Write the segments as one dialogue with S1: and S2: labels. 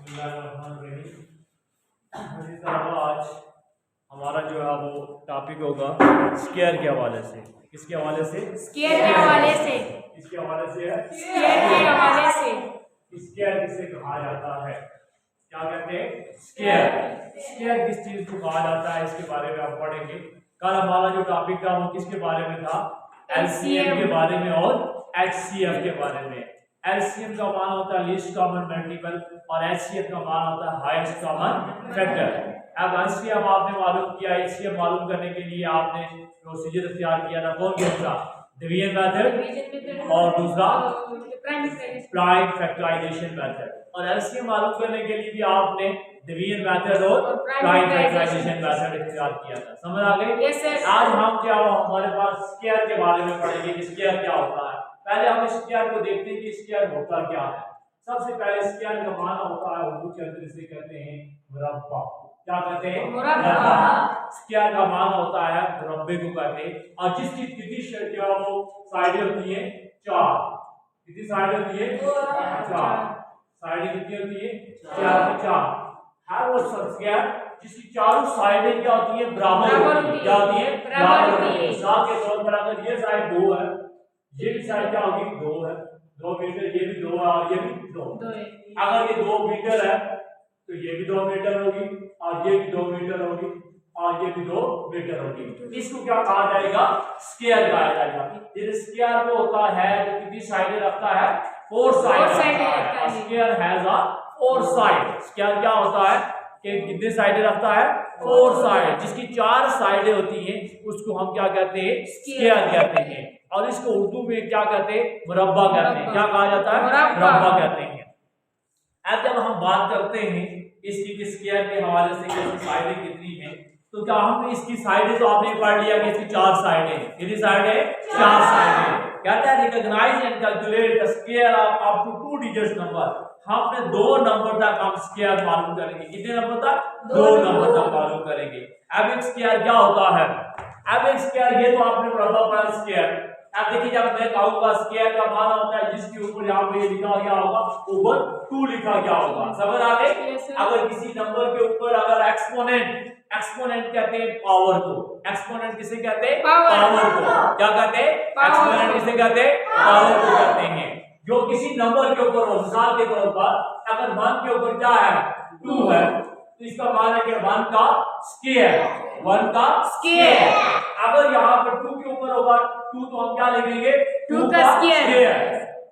S1: आज हमारा जो है वो टॉपिक होगा स्केयर के हवाले से। किसके हवाले से?
S2: स्केयर के हवाले से।
S1: किसके हवाले से है?
S2: स्केयर के हवाले से।
S1: स्केयर किसे कहा जाता है? क्या कहते हैं? स्केयर। स्केयर किस चीज को कहा जाता है इसके बारे में आप पढ़ेंगे। कल हमारा जो टॉपिक था वो किसके बारे में था? एलसीएम के बारे में और एचसीएफ के बारे में। एलसीएम का मान होता है लीस्ट कॉमन मल्टीपल और एचसीएफ का मान होता है हाईएस्ट कॉमन फैक्टर। अब एलसीएम आपने मालूम किया, एचसीएफ मालूम करने के लिए आपने प्रोसीजर इख्तियार किया था। कौन कौन सा? डिवीजन मेथड और दूसरा प्राइम फैक्टराइजेशन मेथड। और एलसीएम मालूम करने के लिए भी आपने डिवीजन मेथड और प्राइम फैक्टराइजेशन मेथड इख्तियार किया था। समझ आ गई?
S2: Yes sir.
S1: आज हम क्या हो हमारे पास स्केयर के बारे में पढ़ेंगे कि स्केयर क्या होता है। पहले हम स्केयर को देखते हैं कि स्केयर होता क्या है। सबसे पहले स्केयर का माना होता है उर्दू के अंदर इसे कहते हैं मुरब्बा। क्या कहते हैं? मुरब्बा। स्केयर का माना होता है मुरब्बे को कहते हैं। और जिसकी कितनी जो वो साइडें होती है? चार। कितनी साइड होती है? चार। साइडें कितनी होती है? चार। है वो स्केयर जिसकी चारों साइडें क्या होती है? बराबर होती है। क्या होती है? बराबर होती है। मिसाल के तौर पर अगर ये साइड 2 है, ये भी साइड क्या होगी? 2 है। 2 मीटर, ये भी 2 है और ये भी 2 है। अगर ये 2 मीटर है तो ये भी 2 मीटर होगी और ये भी 2 मीटर होगी और ये भी 2 मीटर होगी। इसको क्या कहा जाएगा? स्केयर कहा जाएगा। ये स्केयर वो होता है जो कितनी साइडें रखता है? 4 side. Square has a 4 side. Square क्या होता है कि कितने साइडें रखता है? 4 साइड। जिसकी 4 साइडें होती हैं उसको हम क्या कहते हैं? स्केयर कहते हैं। और इसको उर्दू में क्या कहते हैं? मुरब्बा कहते हैं। क्या कहा जाता है? मुरब्बा कहते हैं। अब जब हम बात करते हैं इसकी स्केयर के हवाले से कि इसकी साइडें कितनी हैं, तो क्या हम इसकी साइडें तो आपने पढ़ लिया कि इसकी 4 साइडें। कितनी साइडें? 4 साइडें। कहता है recognise and calculate the square of up to 2 digits number. हमने 2 नंबर तक हम स्केयर मालूम करेंगे। कितने नंबर तक? 2 नंबर तक मालूम करेंगे। अब एक स्केयर क्या होता है? अब एक स्केयर ये तो आपने मुरब्बा पढ़ा स्केयर। अब देखिए जब मैं कहूंगा स्केयर का मान होता है जिसके ऊपर यहाँ पे लिखा गया होगा ऊपर 2 लिखा गया होगा। समझ आ गई? अगर किसी नंबर के ऊपर अगर एक्सपोनेंट कहते हैं पावर को। एक्सपोनेंट किसे कहते हैं? पावर को। क्या कहते हैं? एक्सपोनेंट किसे कहते हैं? पावर को कहते हैं। जो किसी नंबर के ऊपर हो, मिसाल के तौर पर अगर 1 के ऊपर क्या है? 2 है तो इसका मान है कि 1 का स्केयर। 1 का स्केयर। अगर यहाँ पर 2 के ऊपर होगा 2 तो हम क्या लिखेंगे? 2 का स्केयर।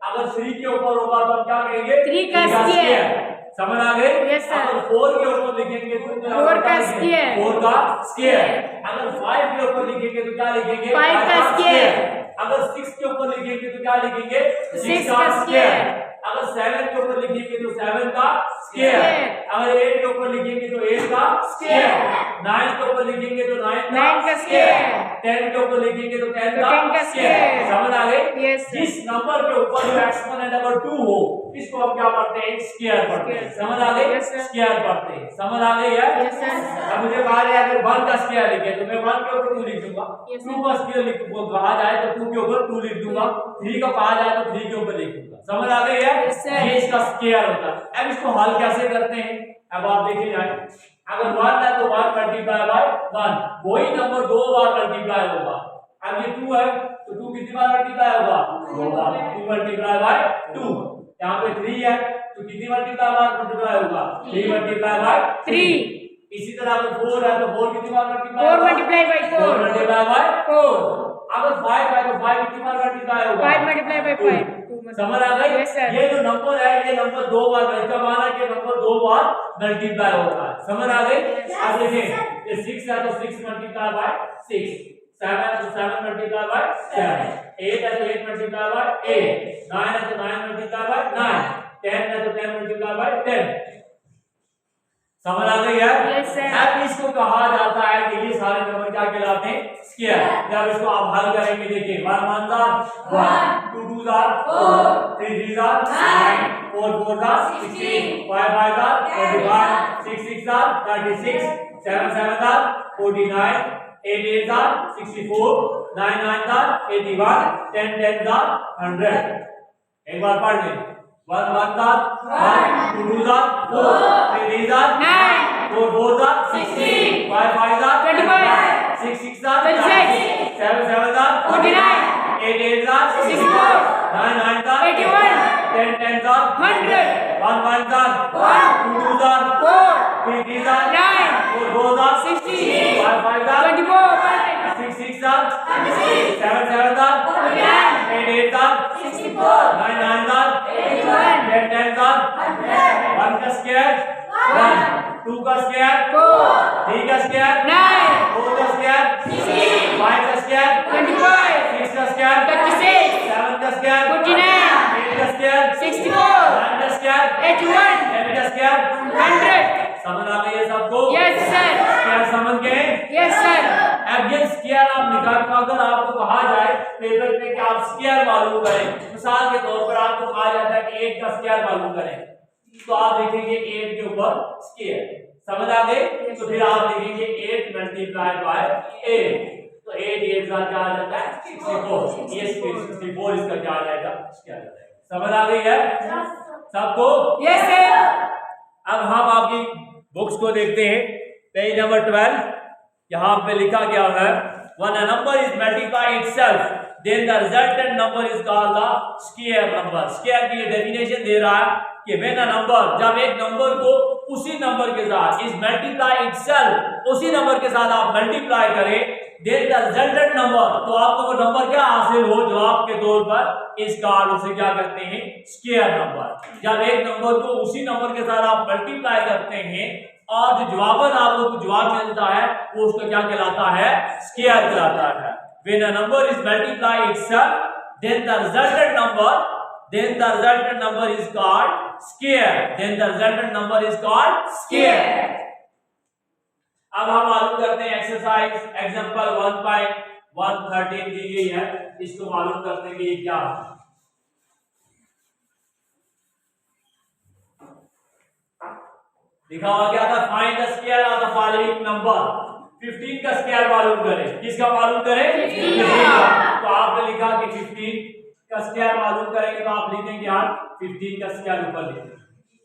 S1: अगर 3 के ऊपर होगा तो हम क्या कहेंगे?
S2: 3 का स्केयर।
S1: समझ आ गए?
S2: Yes sir.
S1: अगर 4 के ऊपर लिखेंगे तो
S2: 4 का स्केयर।
S1: 4 का स्केयर। अगर 5 के ऊपर लिखेंगे तो क्या लिखेंगे?
S2: 5 का स्केयर।
S1: अगर 6 के ऊपर लिखेंगे तो क्या लिखेंगे?
S2: 6 का स्केयर।
S1: अगर 7 के ऊपर लिखेंगे तो 7 का स्केयर। अगर 8 के ऊपर लिखेंगे तो 8 का स्केयर। 9 के ऊपर लिखेंगे तो 9 का स्केयर। 10 के ऊपर लिखेंगे तो 10 का स्केयर। समझ आ गई? जिस नंबर के ऊपर जो एक्सपोनेंट अगर 2 हो इसको हम क्या पढ़ते हैं? स्केयर पढ़ते हैं। समझ आ गई? स्केयर पढ़ते हैं। समझ आ गई है? अब मुझे कहा जाए अगर 1 का स्केयर लिखे तो मैं 1 के ऊपर 2 लिख दूंगा। 2 का स्केयर लिखूंगा कहा जाए तो 2 के ऊपर 2 लिख दूंगा। 3 का कहा जाए तो 3 के ऊपर लिख दूंगा। समझ आ गई है? ये इसका स्केयर होता है। अब इसको हल कैसे करते हैं? अब आप देखे जाए अगर 1 है तो 1 मल्टीप्लाई बाय 1। वही नंबर 2 बार मल्टीप्लाई होगा। अब ये 2 है तो 2 कितनी बार मल्टीप्लाई होगा? 2 बार। 2 मल्टीप्लाई बाय 2। यहाँ पे 3 है तो कितनी मल्टीप्लाई बार मल्टीप्लाई होगा? 3 मल्टीप्लाई बाय 3। इसी तरह अगर 4 है तो 4 कितनी बार multiply?
S2: 4 multiply by 4
S1: multiply by 4। अगर 5 है तो 5 कितनी बार मल्टीप्लाई होगा?
S2: 5 मल्टीप्लाई बाय 5।
S1: समझ आ गई? ये जो नंबर है ये नंबर 2 बार इसका मान है कि नंबर 2 बार मल्टीप्लाई होता है। समझ आ गई? अब देखें ये 6 है तो 6 मल्टीप्लाई बाय 6। 7 है तो 7 मल्टीप्लाई बाय 7। 8 है तो 8 मल्टीप्लाई बाय 8। 9 है तो 9 मल्टीप्लाई बाय 9। 10 है तो 10 मल्टीप्लाई बाय 10। समझ आ गई है? अब इसको कहा जाता है कि ये सारे नंबर क्या कहलाते हैं? स्केयर। जब इसको आप हल करेंगे देखिए 1 1 1 2 2 4 3 3 9 4 4 16 5 5 25 6 6 36 7 7 49 8 8 64 9 9 81 10 10 100। एक बार पढ़ लें 1 1 1, 2 2 4, 3 3
S2: 9,
S1: 4 4
S2: 16,
S1: 5 5
S2: 25,
S1: 6 6
S2: 26,
S1: 7 7
S2: 49,
S1: 8 8
S2: 64,
S1: 9 9
S2: 81,
S1: 10 10
S2: 100,
S1: 1 1
S2: 1,
S1: 2 2
S2: 4,
S1: 3 3
S2: 9,
S1: 4 4
S2: 16,
S1: 5 5
S2: 24,
S1: 6 6 7 7
S2: 49,
S1: 8 8
S2: 64,
S1: 9 9
S2: 81,
S1: 10 10 1 का स्क्वायर 1, 2 का स्क्वायर
S2: 4,
S1: 3 का स्क्वायर
S2: 9,
S1: 4 का स्क्वायर
S2: 16,
S1: 5 का स्क्वायर
S2: 25,
S1: 6 का स्क्वायर
S2: 36,
S1: 7 का स्क्वायर
S2: 49,
S1: 8 का स्क्वायर
S2: 64,
S1: 9 का स्क्वायर
S2: 81,
S1: 10 का स्क्वायर
S2: 100.
S1: समझ आ गई है सबको?
S2: Yes, sir.
S1: स्क्वायर समझ गए?
S2: Yes, sir.
S1: अब ये स्क्वायर आप निकाल कर अगर आपको कहा जाए पेपर पे कि आप स्क्वायर मालूम करें, मिसाल के तौर पर आपको कहा जाता है कि 8 का स्क्वायर मालूम करें, तो आप लिखेंगे 8 के ऊपर स्क्वायर। समझ आ गई? तो फिर आप लिखेंगे 8 मल्टीप्लाई बाय 8, तो 8 8 का क्या आ जाता है 64, ये 64 इसका क्या आ जाएगा स्क्वायर आ जाएगा। समझ आ गई है सबको?
S2: Yes, sir.
S1: अब हम आपकी बुक्स को देखते हैं। पेज नंबर 12 यहाँ पे लिखा गया है when a number is multiplied itself then the resultant number is called the square number। Square की डेफिनेशन दे रहा है कि when a number, जब एक नंबर को उसी नंबर के साथ is multiply itself, उसी नंबर के साथ आप मल्टीप्लाई करें then the resultant number, तो आपको वो नंबर क्या हासिल हो जवाब के तौर पर इस कार्ड उसे क्या करते हैं स्क्वायर नंबर। जब एक नंबर को उसी नंबर के साथ आप मल्टीप्लाई करते हैं और जो जवाबन आपको जवाब मिलता है वो उसका क्या कहलाता है स्क्वायर कहलाता है। when a number is multiplied itself then the resultant number is called square, then the resultant number is called square। अब हम मालूम करते हैं एक्सरसाइज एग्जांपल 1.113 दी गई है, इसको मालूम करते हैं कि ये क्या है। लिखा हुआ क्या था find the square of the following number. 15 का स्क्वायर मालूम करें, किसका मालूम करें 15 का। तो आपने लिखा कि 15 का स्क्वायर मालूम करेंगे तो आप लिखेंगे यार 15 का स्क्वायर ऊपर लिखेंगे।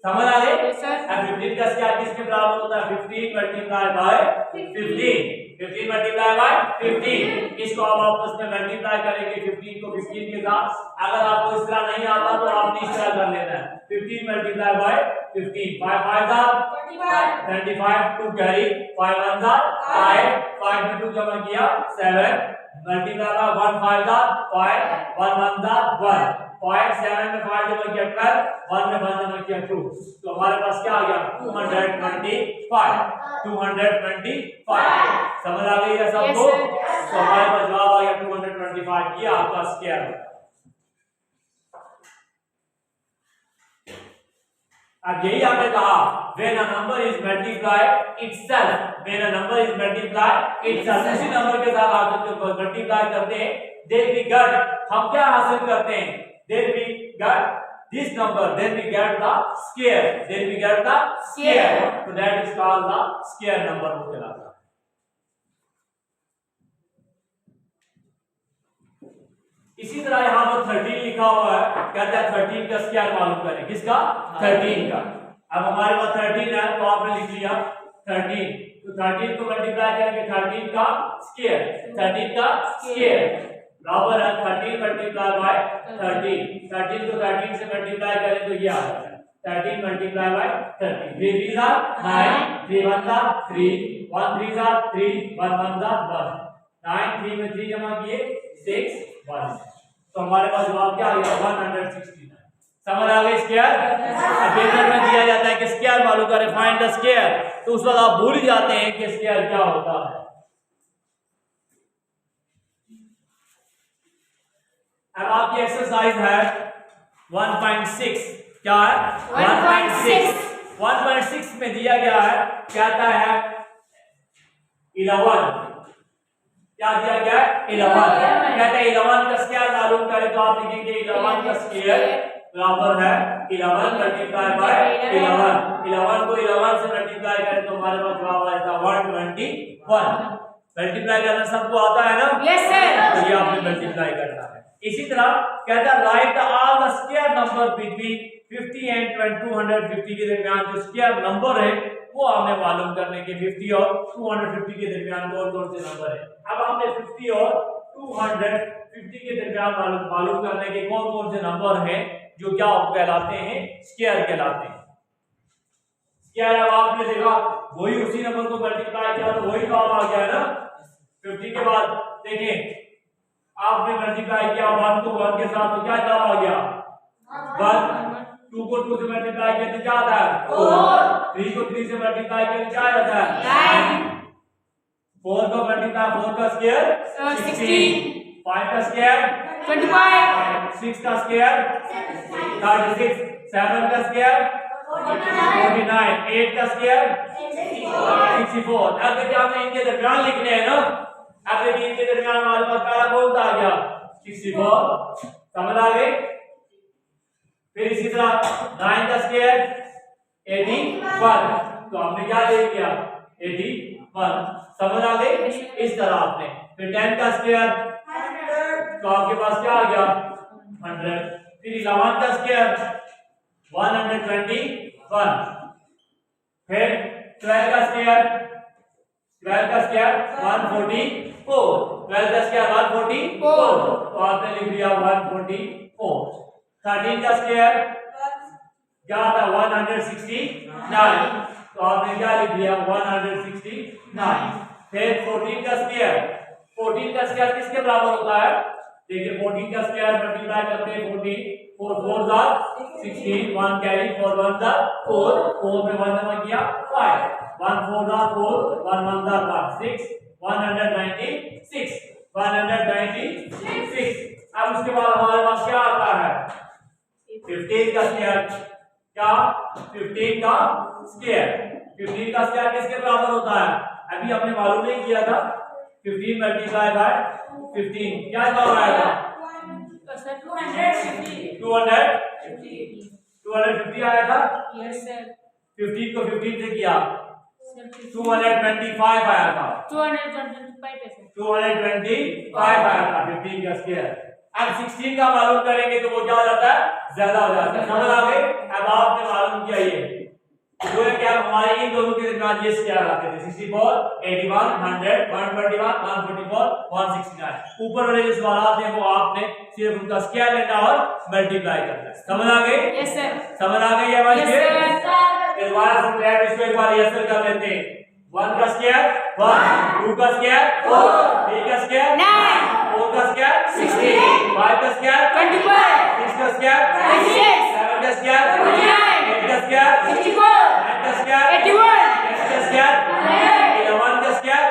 S1: समझ आ गई? अब 15 का स्क्वायर किसके बराबर होता है 15 मल्टीप्लाई बाय 15, 15 मल्टीप्लाई बाय 15। इसको आप आपस में मल्टीप्लाई करेंगे 15 को 15 के साथ। अगर आपको इस तरह नहीं आता तो आपने इस तरह कर लेना है 15 मल्टीप्लाई बाय 15, 5 5 25, 2 कैरी 5 1 5, 5 में 2 जमा किया 7, मल्टीप्लाई बाय 1 5 5, 1 1 1, 5 7 में 5 जमा किया 12, 1 में 1 जमा किया 2, तो हमारे पास क्या आ गया 225, 225। समझ आ गई है सबको? तो हमारे पास जवाब आ गया 225, ये आपका स्क्वायर होगा। अब यही आपने कहा when a number is multiplied itself, when a number is multiplied itself, उसी नंबर के साथ आप जब मल्टीप्लाई करते हैं then we get, हम क्या हासिल करते हैं then we get this number, then we get the square, then we get the square, so that is called the square number वो कहलाता है। इसी तरह यहाँ पर 13 लिखा हुआ है, कहता है 13 का स्क्वायर मालूम करें, किसका 13 का। अब हमारे पास 13 है तो आपने लिख लिया 13, तो 13 को मल्टीप्लाई करेंगे 13 का स्क्वायर, 13 का स्क्वायर बराबर है 13 मल्टीप्लाई बाय 13, 13 को 13 से मल्टीप्लाई करें तो ये आ जाता है 13 मल्टीप्लाई बाय 13, 3 3 9, 3 1 3, 1 3 3, 1 1 1, 9 3 में 3 जमा किए 6 1, तो हमारे पास जवाब क्या आ गया 169। समझ आ गई स्क्वायर? पेपर में दिया जाता है कि स्क्वायर मालूम करें फाइंड द स्क्वायर, तो उस वक्त आप भूल जाते हैं कि स्क्वायर क्या होता है। अब आपकी एक्सरसाइज है 1.6, क्या है 1.6 में दिया गया है, कहता है 11, क्या दिया गया है 11, कहते हैं 11 का स्क्वायर मालूम करें तो आप लिखेंगे 11 का स्क्वायर बराबर है 11 मल्टीप्लाई बाय 11, 11 को 11 से मल्टीप्लाई करें तो हमारे पास जवाब आएगा 121। मल्टीप्लाई करना सबको आता है ना?
S2: Yes sir.
S1: तो ये आपने मल्टीप्लाई करना है। इसी तरह कहता है right all the square number between 50 and 250 के दरमियान जो स्क्वायर नंबर है वो हमें मालूम करने के 50 और 250 के दरमियान कौन कौन से नंबर है। अब हमने 50 और 250 के दरमियान मालूम करने के कौन कौन से नंबर हैं जो क्या कहलाते हैं, स्क्वायर कहलाते हैं। स्क्वायर अब आपने देखा वही उसी नंबर को मल्टीप्लाई किया तो वही काम आ गया ना। 50 के बाद देखें आपने मल्टीप्लाई किया 1 को 1 के साथ तो क्या काम आ गया 1, 2 को 2 से मल्टीप्लाई किया तो क्या आता है 4, 3 को 3 से मल्टीप्लाई किया तो क्या आता है 9, 4 को मल्टीप्लाई 4 का स्क्वायर 16, 5 का स्क्वायर
S2: 25,
S1: 6 का स्क्वायर 36, 7 का स्क्वायर 49, 8 का स्क्वायर 64। अब देखिए आपने इनके दरमियान लिखने हैं ना। अब देखिए इनके दरमियान हमारे पास पहला कौन सा आ गया 64, समझ आ गई। फिर इसी तरह 9 का स्क्वायर 81, तो हमने क्या ले लिया 81, समझ आ गई। इस तरह आपने फिर 10 का स्क्वायर तो आपके पास क्या आ गया 100। फिर 11 का स्क्वायर 121, फिर 12 का स्क्वायर 144, 12 का स्क्वायर 144 तो आपने लिख लिया 144। 13 का स्क्वायर क्या था 169 तो आपने क्या लिख लिया 169। फिर 14 का स्क्वायर किसके बराबर होता है, देखिए 14 का स्क्वायर मल्टीप्लाई करते हैं 14, 4 4 are 16, 1 carry 4 1 are 4, 4 में 1 जमा किया 5, 1 4 are 4, 1 1 are 6, 196, 196। अब उसके बाद हमारे पास क्या आता है 15 का स्क्वायर, क्या 15 का स्क्वायर किसके बराबर होता है, अभी हमने मालूम नहीं किया था। 15 मल्टीप्लाई बाय 15 क्या जवाब आएगा 250 आया था।
S2: Yes sir.
S1: 15 को 15 से किया 225 आया था, 225 आया था 15 का स्क्वायर। अब 16 का मालूम करेंगे तो वो क्या हो जाता है ज्यादा हो जाता है, समझ आ गई। अब आपने मालूम किया ये जो है क्या हमारे इन दोनों के दरमियान ये स्क्वायर आते थे 64, 81, 100, 121, 144, 169। ऊपर वाले जो सवाल हैं वो आपने सिर्फ उनका स्क्वायर लेना और मल्टीप्लाई करना है, समझ आ गई।
S2: Yes sir.
S1: समझ आ गई है बच्चे।
S2: Yes sir.
S1: फिर दोबारा से प्रैक्टिस इसको एक बार यस कर लेते हैं। 1 का स्क्वायर 1, 2 का स्क्वायर 4, 3 का स्क्वायर
S2: 9,
S1: 4 का स्क्वायर 16, 5 का स्क्वायर
S2: 25,
S1: 6 का स्क्वायर
S2: 26,
S1: 7 का स्क्वायर
S2: 49,
S1: 8 का स्क्वायर
S2: 64,
S1: 9 का स्क्वायर
S2: 81,
S1: 10 का स्क्वायर 11 का स्क्वायर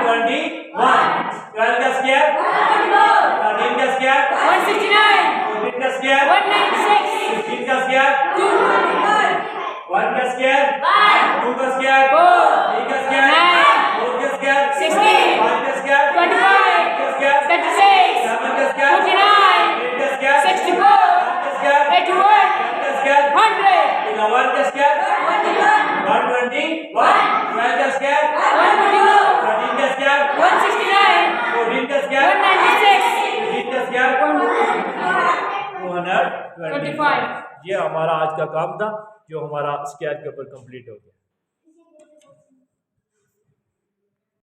S1: 121, 12 का स्क्वायर 13 का स्क्वायर
S2: 169,
S1: 14 का स्क्वायर
S2: 196,
S1: 16 का स्क्वायर 1 का स्क्वायर 2 का स्क्वायर 3 का स्क्वायर 4 का स्क्वायर
S2: 16,
S1: 5 का स्क्वायर
S2: 25,
S1: 6 का स्क्वायर
S2: 36,
S1: 7 का स्क्वायर
S2: 49,
S1: 8 का स्क्वायर
S2: 64,
S1: 9 का स्क्वायर
S2: 81,
S1: 10 का स्क्वायर
S2: 100,
S1: 11 का स्क्वायर 121, 12 का स्क्वायर
S2: 142,
S1: 13 का स्क्वायर
S2: 169,
S1: 14 का स्क्वायर
S2: 196,
S1: 15 का स्क्वायर 225। ये हमारा आज का काम था जो हमारा स्क्वायर के ऊपर कंप्लीट हो गया।